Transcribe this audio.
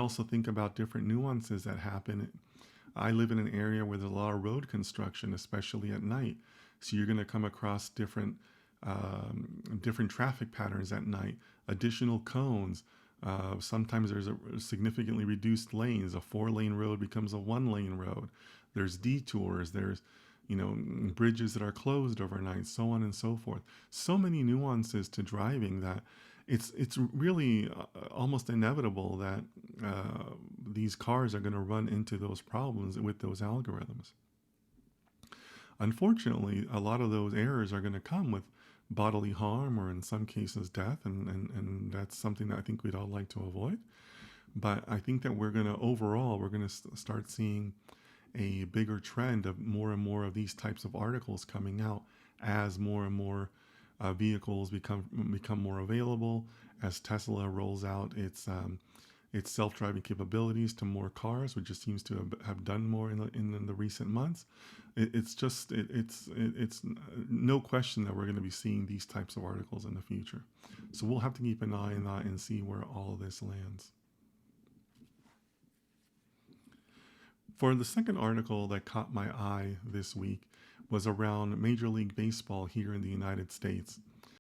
also think about different nuances that happen. I live in an area where there's a lot of road construction, especially at night. So you're going to come across different traffic patterns at night, additional cones. Sometimes there's a significantly reduced lanes. A 4-lane road becomes a 1-lane road. There's detours. There's bridges that are closed overnight, so on and so forth. So many nuances to driving that it's really almost inevitable that these cars are going to run into those problems with those algorithms. Unfortunately, a lot of those errors are going to come with bodily harm or in some cases death, and that's something that I think we'd all like to avoid. But I think that we're going to start seeing a bigger trend of more and more of these types of articles coming out as more and more vehicles become more available, as Tesla rolls out its self-driving capabilities to more cars, which it seems to have done more in the recent months. It's no question that we're going to be seeing these types of articles in the future. So we'll have to keep an eye on that and see where all of this lands. For the second article that caught my eye this week was around Major League Baseball here in the United States.